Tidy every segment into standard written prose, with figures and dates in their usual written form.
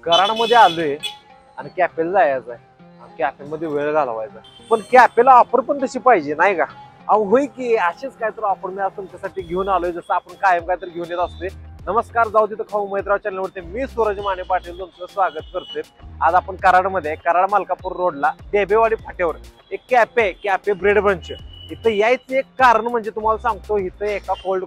कराडमध्ये आलोय आणि कॅफेला जायचं आहे, कॅफेमध्ये वेळ घालवायचा, पण कॅफेला ऑफर पण तशी पाहिजे नाही का? अहो होय की, असेच काय तर ऑफर मी आज तुमच्यासाठी घेऊन आलोय, जसं आपण कायम काय तर घेऊन येत असते. नमस्कार, जाऊ तिथं खाऊ मैत्राव चॅनलवरती मी सूरज माने पाटील तुमचं स्वागत करतोय. आज आपण कराडमध्ये कराड मालकापूर रोडला डेबेवाडी फाट्यावर एक कॅफे ब्रेड ब्रंच. इथं यायचं एक कारण म्हणजे तुम्हाला सांगतो, इथं एका कोल्ड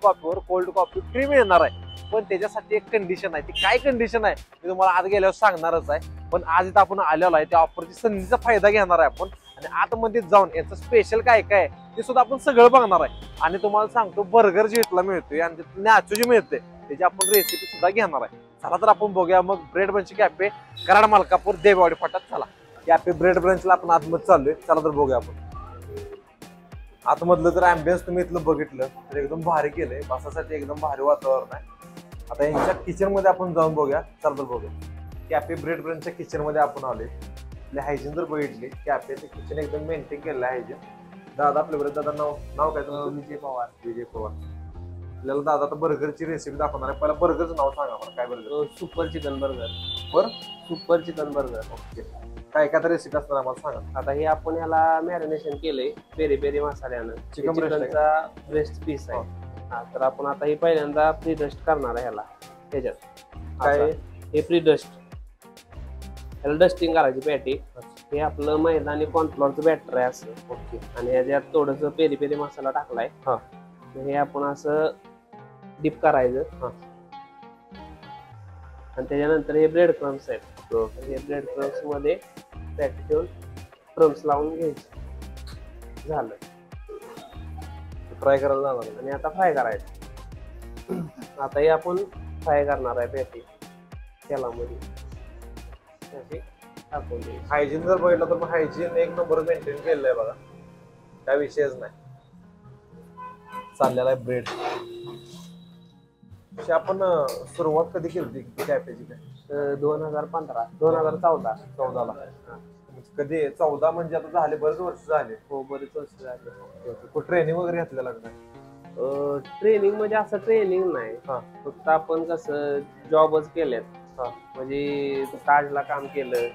कॉफी फ्री मिळणार आहे. पण त्याच्यासाठी एक कंडिशन आहे. ती काय कंडिशन आहे मी तुम्हाला आज गेल्यावर सांगणारच आहे. पण आज इथं आपण आलेलो आहे त्या ऑफरची संधीचा फायदा घेणार आहे आपण, आणि आतमध्ये जाऊन याचं स्पेशल काय काय ते सुद्धा आपण सगळं बघणार आहे. आणि तुम्हाला सांगतो, बर्गर जे इथला मिळतोय आणि नॅचो जे मिळते त्याची आपण रेसिपी सुद्धा घेणार आहे. चला तर आपण बघूया मग bread brunch cafe Karad Malkapur डेबेवाडी फाट्यात. चला कॅफे ब्रेड ब्रंचला आपण आतमध्ये चाललोय, चला तर बघूया आपण. आतमधलं जर अँबियन्स तुम्ही इथलं बघितलं तर एकदम भारी केलंय, बसासाठी एकदम भारी वातावरण आहे. आता यांच्या किचन मध्ये आपण जाऊन बघूया, चला तर बघूया. कॅफे ब्रेड ब्रंचच्या किचन मध्ये आपण आलोय. आपले हायजीन जर बघितली, कॅफेचं किचन एकदम मेंटेन केलेलं आहे हायजीन. दादा आपल्याकडे, दादा नाव काय तुमचं? विजय पवार. आपल्याला दादा आता बर्गरची रेसिपी दाखवणार आहे. पहिला बर्गरचं नाव सांगा मला, काय burger? Super chicken burger. Super chicken burger. Okay, काय काय रेसिपी असणार आम्हाला सांगा. आता हे आपण ह्याला मॅरिनेशन केलंय पेरी पेरी मसाल्यानं. चिकनचा ब्रेस्ट पीस आहे. हा, तर आपण आता हे पहिल्यांदा प्री डस्ट करणार आहे ह्याला. ह्याच्यात काय हे प्री डस्ट, ह्याला डस्टिंग करायची पॅटी. हे आपलं मैदा आणि कॉर्नफ्लॉरचं बॅटर आहे असं. ओके, आणि ह्याच्यात थोडंसं पेरी पेरी मसाला टाकलाय. हा, हे आपण असं डीप करायचं. हा, आणि त्याच्यानंतर हे ब्रेड क्रम्स आहेत. हे ब्रेड क्रम्स मध्ये पॅटी ठेवून क्रम्स लावून घ्यायचे. झालं, फ्राय करायला जाणार आणि आता फ्राय करायचं. आता हे आपण फ्राय करणार आहे पॅटी तेलामध्ये. हायजीन जर बघितलं तर मग हायजीन एक नंबर मेंटेन केलेलं आहे बघा, काय विषयच नाही. चाललेला आहे ब्रेड. आपण सुरुवात कधी केली होती कॅफेची? काय 2014 कधी 14 म्हणजे आता झाले बरेच वर्ष झाले. हो, बरेच वर्ष झाले. ट्रेनिंग वगैरे घेतलेलं का? ट्रेनिंग म्हणजे असं ट्रेनिंग नाही, फक्त आपण कसं जॉबच केल्यात. म्हणजे ताजला काम केलं.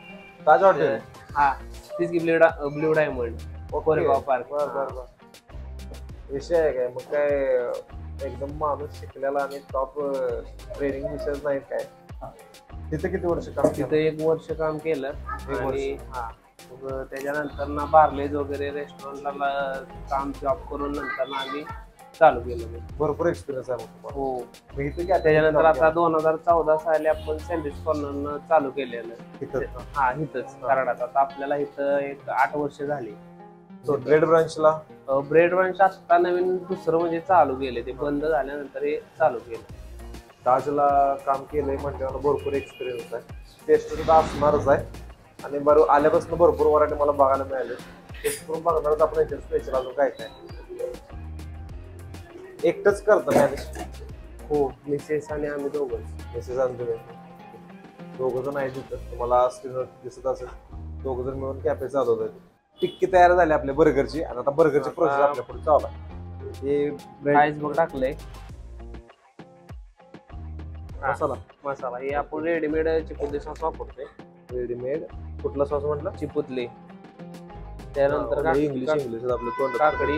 ताज हॉटेल? हा, तीच की ब्ल्यू डायमंड कोरेगाव पार्क. विषय आहे काय मग? काय एकदम माणूस शिकलेला आणि टॉप ट्रेनिंग विषयच नाही काय? तिथे किती वर्ष काम? तिथे 1 वर्ष काम केलं. आणि हा, त्याच्यानंतर ना बार्लेज वगैरे रेस्टॉरंटला काम जॉब करून नंतर ना आम्ही चालू केलं. भरपूर एक्सपिरियन्स आहे मग. हो, त्याच्यानंतर आता 2014 साली आपण सँडविच कॉर्नर चालू केलेलं. हा, इथंच कराडात. आता आपल्याला इथं एक 8 वर्ष झाली. ब्रेड ब्रंच आता नवीन दुसरं म्हणजे चालू केले, ते बंद झाल्यानंतर हे चालू केलं. ताजला काम केलंय म्हटल्यावर भरपूर एक्सपिरियन्स आहे, टेस्ट सुद्धा असणारच आहे. आणि बरोबर आल्यापासून भरपूर व्हरायटी मला बघायला मिळाले. टेस्ट करून बघणारच आपण याच्यात स्पेशल अजून काय काय. एकटंच करतो मॅनेज? हो, मिसेस आणि आम्ही दोघंच. मिसेस आणि तुम्ही दोघं जण आहे तिथं, तुम्हाला स्क्रीनवर दिसत असेल. दोघं जण मिळून कॅफे चालवत. टिक्की तयार झाली आपल्या बर्गरची, आणि आता बर्गरची प्रोसेस आपल्या पुढे चालू आहे. हे आईसबर्ग टाकलंय. मसाला हे आपण रेडीमेड चिपुतले सॉस वापरतोय. रेडीमेड कुठला सॉस म्हटलं? चिपुतले. त्यानंतर इंग्लिश आपलं तोंड काकडी.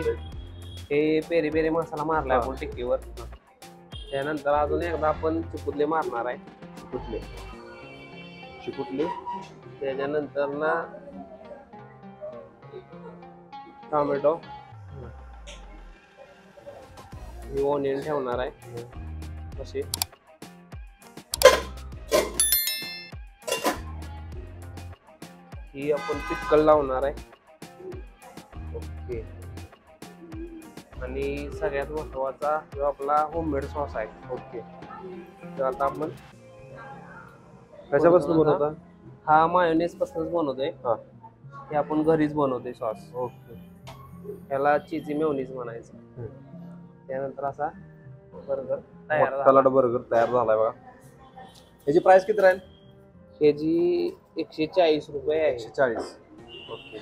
हे पेरी पेरी मसाला मारलाय आपण टिक्कीवर. त्यानंतर अजून एकदा आपण चिपुतले मारणार आहे. चिपुतले. त्याच्यानंतर ना टोमॅटो, ओनियन ठेवणार आहे असे. ही आपण पिकल लावणार आहे. ओके. आणि सगळ्यात महत्वाचा जो आपला होममेड सॉस आहे. ओके. तर आता आपण कशापासून बनवता? हा, मायोनेज पासूनच बनवतोय. हे आपण घरीच बनवतोय सॉस. ओके. ह्याला चीजी मेयोनीज म्हणायचं. त्यानंतर असा बर्गर बर्गर तयार झालाय बघा. याची प्राइस किती राहील? ह्याची 140 रुपये आहे. 140. ओके.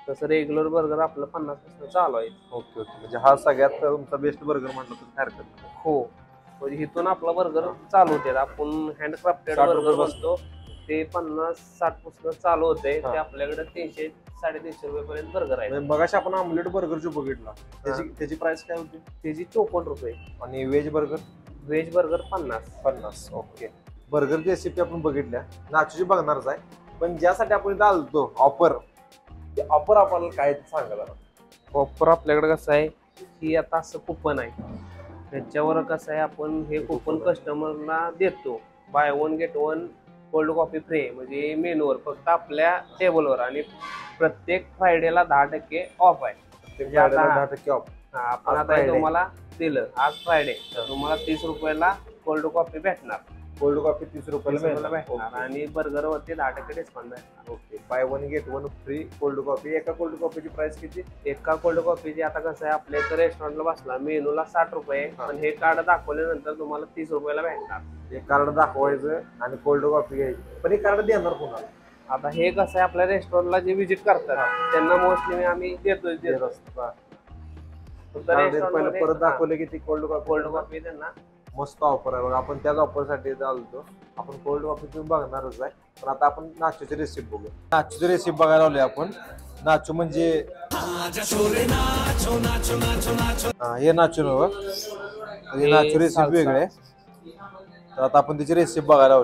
तसं रेग्युलर बर्गर आपलं 50 पासून चालू आहे. Okay okay. म्हणजे हा सगळ्यात तुमचा बेस्ट बर्गर म्हटलं तर हरकत नाही. हो, म्हणजे इथून आपला बर्गर चालू होते. आपण हँडक्राफ्टेड बर्गर बनतो. ते 50-60 पासून चालू होते हा. ते आपल्याकडे 300-350 रुपये पर्यंत बर्गर आहे. मगाशी आपण आमलेट बर्गर जो बघितला त्याची प्राइस काय होती? त्याची 54 रुपये. आणि veg burger? Veg burger 50. Okay. बर्गरची रेसिपी आपण बघितल्या, नाचूची बघणारच आहे, पण ज्यासाठी आपण इथं आलतो ऑफर, ते ऑफर आपल्याला काय सांगायला? ऑफर आपल्याकडे कसं आहे की आता असं कुपन आहे, त्याच्यावर कसं आहे आपण हे कुपन कस्टमरला देतो. Buy 1 get 1 cold coffee free म्हणजे मेनूवर फक्त आपल्या टेबलवर, आणि प्रत्येक फ्रायडेला 10% ऑफ आहे. ते 10% ऑफ. आपण आज आता Friday. तुम्हाला दिलं आज फ्रायडे, तर तुम्हाला 30 रुपयाला कोल्ड कॉफी भेटणार. कोल्ड कॉफी 30 रुपयाला भेटणार मिळणार. आणि बर्गर वरती 10% डिस्काउंट भेटणार. Okay. Buy 1 get 1 free cold coffee. एका कोल्ड कॉफीची प्राइस किती? एका कोल्ड कॉफीची आता कसं आहे आपल्या इथं रेस्टॉरंटला बसला मेनूला 60 रुपये, पण हे कार्ड दाखवल्यानंतर तुम्हाला 30 रुपयाला भेटणार. हे कार्ड दाखवायचं आणि कोल्ड कॉफी घ्यायची, पण हे कार्ड देणार कोणाला? आता हे कसं आहे आपल्या रेस्टॉरंटला जे व्हिजिट करतात त्यांना मोस्टली आम्ही देतो. पहिले परत दाखवले की ती कोल्ड कोल्ड कॉफी त्यांना मस्त ऑफर आहे बघा. आपण त्याच ऑफरसाठी आलतो. आपण कोल्ड कॉफी तुम्ही बघणारच आहे, पण आता आपण नाचूची रेसिपी बघूया. नाचूची रेसिपी बघायला आलोय आपण. नाचू म्हणजे हे नाचू नव्ह, हे नाचू रेसिपी वेगळी आहे. तर आता आपण त्याची रेसिपी बघायला आलो.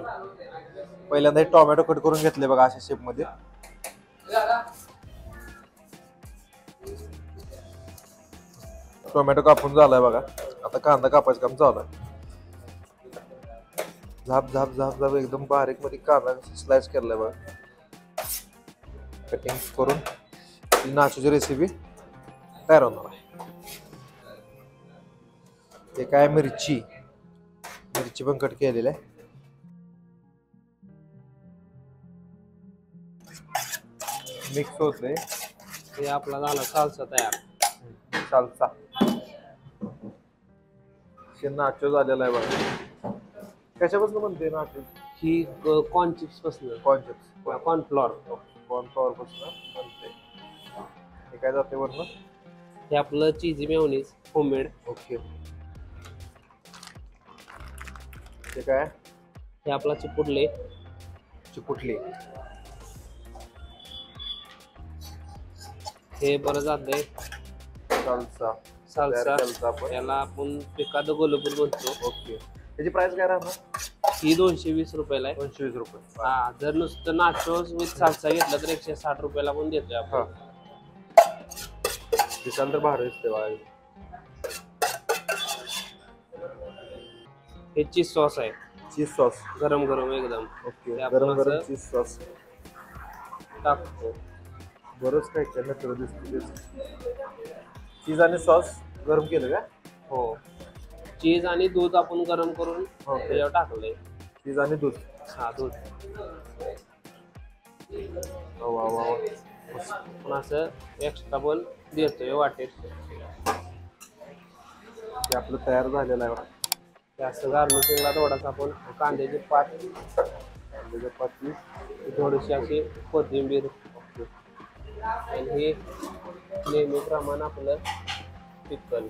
पहिल्यांदा हे टोमॅटो कट करून घेतले बघा अशा शेप मध्ये. टोमॅटो कापून झालाय बघा. आता कांदा कापायचं काम चालू आहे. झाप झाप झाप झाप एकदम बारीक मध्ये कांदा स्लाइस केलाय बघा. कटिंग करून नाचूची रेसिपी तयार होणार आहे. ते काय मिरची पण कट केलेली आहे. मिक्स होते. हे आपला झाला सालसा तयार. सालसा नाचो झालेला आहे बघा. कशापासून बनते नाचो? ही कॉर्न चिप्स पासून, कॉर्नफ्लॉर पासून बनते. हे काय जाते वरनं? हे आपलं चीजी मेयोनीज होममेड. ओके. ते काय? हे आपला चिपुडले. हे बरं जाते सालसा. याला आपण पिकादो कोल्हापूर म्हणतो. ओके. त्याची प्राइस काय राहणार? ही 220 रुपयाला आहे. 220 रुपये. हा, जर नुसतं नाचोस विथ सालसा घेतला तर 160 रुपयाला पण देतोय आपण. दिसायला तर भारी दिसते बघा. हे चीज सॉस आहे. चीज सॉस गरम गरम एकदम. ओके. ते आपण गरम गरम असं चीज सॉस टाकतो. बरंच काय काय नंतर दिसतं. चीज आणि सॉस गरम केलं का? हो. चीज आणि दूध आपण गरम करून त्याच्यावर टाकलंय. चीज आणि दूध. हा, दूध. वा वा वा. पण असं एक्स्ट्रा पण देतोय वाटेत. ते आपलं तयार झालेलं आहे बघा. ते असं गार्निशिंगला थोडासा आपण कांद्याची पात, थोडीशी अशी कोथिंबीर, आणि हे नेहमीप्रमाणे आपलं पिकल.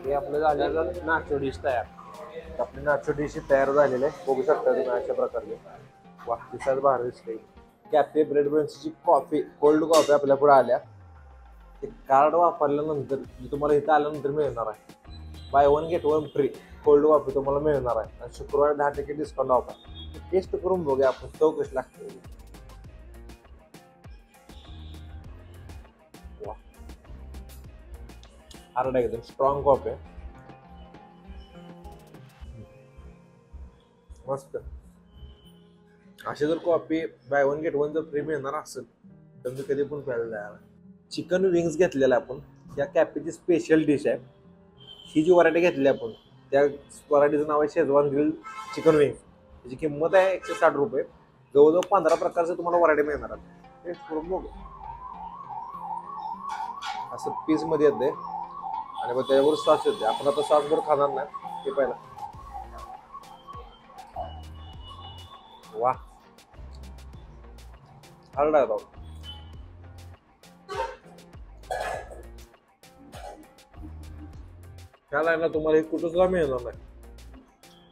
हे आपलं झालेलं नाचो डिश तयार. आपली नाचो डिश तयार झालेली आहे. बघू शकता तुम्ही अशा प्रकारे. वा, दिसायला भारी दिसते. कॅफे ब्रेड ब्रंचची कॉफी, कोल्ड कॉफी आपल्या पुढे आल्या. ते कार्ड वापरल्यानंतर तुम्हाला इथं आल्यानंतर मिळणार आहे. Buy 1 get 1 free cold coffee तुम्हाला मिळणार आहे. आणि शुक्रवारी 10% डिस्काउंट ऑफ आहे. टेस्ट करून बघूया आपण, चव कशी लागते. वा, हार्ड एकदम स्ट्रॉंग कॉफी आहे. मस्त. अशी जर कॉफी बाय 1 गेट 1 जर फ्री मिळणार असेल तर मी कधी पण प्यायला तयार. चिकन विंग्स घेतलेला आपण. या कॅफेची स्पेशल डिश आहे. ही जी व्हरायटी घेतली आपण त्या व्हरायटीचं नाव आहे शेजवान ग्रिल चिकन विंग्स. त्याची किंमत आहे 160 रुपये. जवळजवळ 15 प्रकारचे तुम्हाला व्हरायटी मिळणार आहे. टेस्ट करून बघू. असं पीस मध्ये येते आणि मग त्याच्यावर सॉस येते. आपण आता सॉस बरोबर खाणार नाही ते पहिला. वा, हार्ड आहे. ह्या लाईनला तुम्हाला हे कुठंच मिळणार नाही.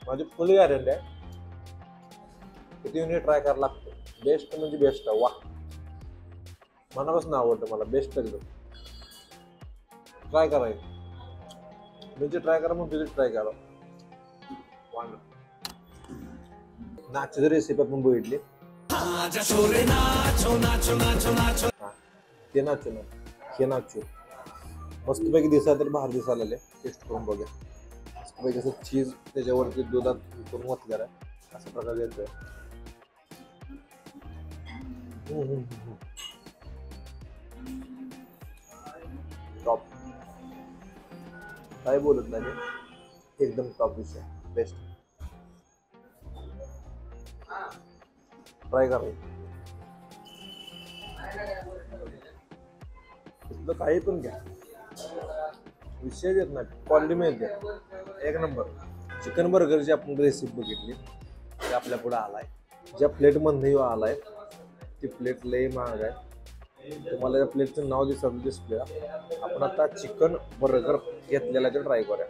माझी फुल गॅरंटी आहे. किती युनिट ट्राय करायला लागतं. बेस्ट म्हणजे बेस्ट आहे. वा, मनापासून आवडतं मला. बेस्ट एकदम. ट्राय करायचं म्हणजे ट्राय करा, मग तुझी ट्राय करा. नाचची रेसिपी आपण बघितली. ते नाचू ना, हे नाचू मस्तपैकी दिसायला तर बाहेर दिसायला आले. टेस्ट करून बघा. मस्तपैकी असं चीज त्याच्यावरती दुधात करून ओतलेलं आहे. अशा प्रकारे येतोय. टॉप. काय बोलत नाही मी. एकदम टॉप विषय. बेस्ट. ट्राय करा. इथलं काही पण घ्या, विषय येत नाही. क्वालिटी मिळते एक नंबर. चिकन बर्गरची आपण रेसिपी बघितली. ते आपल्या पुढे आलाय. ज्या प्लेट मधनही आलाय ती प्लेट लई महाग आहे. तुम्हाला या प्लेटचं नाव दिसत डिस्प्लेला. आपण आता चिकन बर्गर घेतलेला ते ट्राय करूया.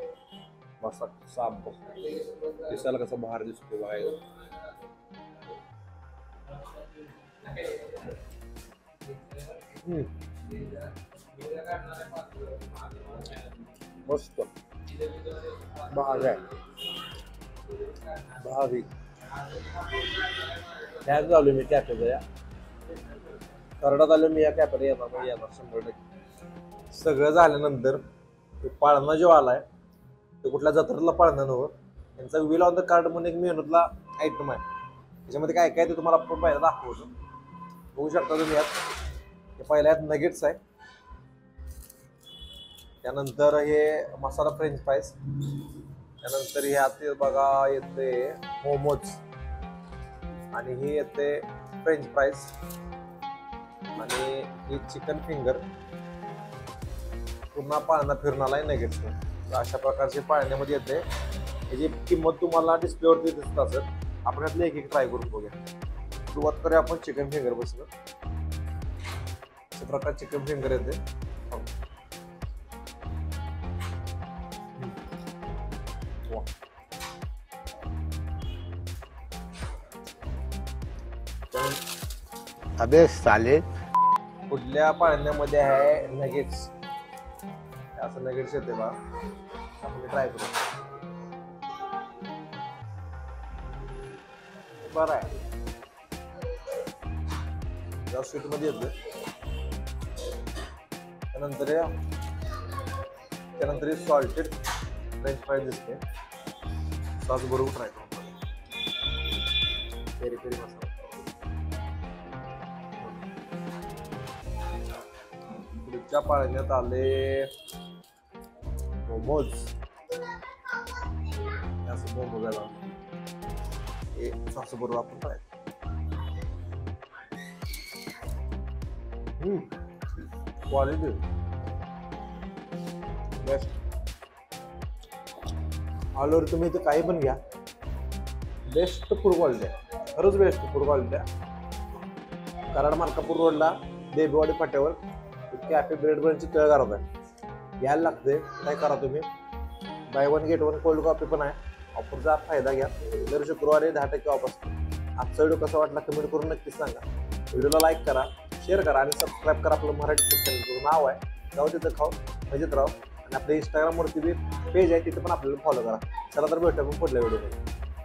मस्त साफ दिसायला कसं बाहेर दिसतोय बघायला. मस्त भाग आहे. भाविक त्याच झालो मी कॅफेला. या करडात आलो मी. या कॅफेला येणार 100%. सगळं झाल्यानंतर पाळणा जो आलाय तो कुठल्या जत्रेला पाळणा नव्हतं. त्यांचा व्हील ऑन द कार्ड म्हणून एक मेनूतला आयटम आहे. त्याच्यामध्ये काय काय ते तुम्हाला आपण पहिला दाखवतो. बघू शकता तुम्ही. यात हे पहिल्या यात नगेट्स आहे. त्यानंतर हे मसाला फ्रेंच फ्राईज. त्यानंतर ह्यात बघा येते मोमोज. आणि हे येते फ्रेंच फ्राईज. आणि हे चिकन फिंगर. पुन्हा पाळणा फिरून आलाय नगेट्स. अशा प्रकारचे पाळण्यामध्ये येते. याची किंमत तुम्हाला डिस्प्लेवरती दिसत असेल. आपण यातलं एक एक ट्राय करून बघूया. सुरुवात करूया आपण चिकन फिंगर पासून. अशा प्रकार चिकन फिंगर येते. अबे साले. कुठल्या पाळण्यामध्ये आहे नगेट्स. असं नगेट्स येते बा. आपण ट्राय करू. बरं आहे. या स्वीट मध्ये येतं. त्यानंतर हे सॉल्टेड फ्रेंच फ्राईज दिसते. सॉस बरोबर ट्राय करू. पेरी पेरी मसाला. पुढच्या पाळण्यात आले मोमोज. असं मोमोज आला. हे सॉस बरोबर आपण ट्राय. Quality best. ऑलओव्हर तुम्ही इथे काही पण घ्या. बेस्ट फूड क्वालिटी आहे. खरंच बेस्ट फूड क्वालिटी आहे. कराड मार्कापूर रोडला देबीवाडी फाट्यावर कॅफे ब्रेड ब्रेडची तळघरात आहे. यायला लागते. काय करा तुम्ही. बाय 1 गेट 1 कोल्ड कॉफी पण आहे. ऑफरचा फायदा घ्या. दर शुक्रवारी 10% ऑफ असतो. आजचा व्हिडिओ कसा वाटला कमेंट करून नक्कीच सांगा. व्हिडिओला लाईक करा, शेअर करा आणि सबस्क्राईब करा. आपलं मराठी चॅनल नाव आहे जाऊ तिथं खाऊ मजेत राहू. आणि आपल्या इंस्टाग्रामवरती बी पेज आहे तिथे पण आपल्याला फॉलो करा. चला तर भेटू आपण पुढल्या व्हिडिओमध्ये.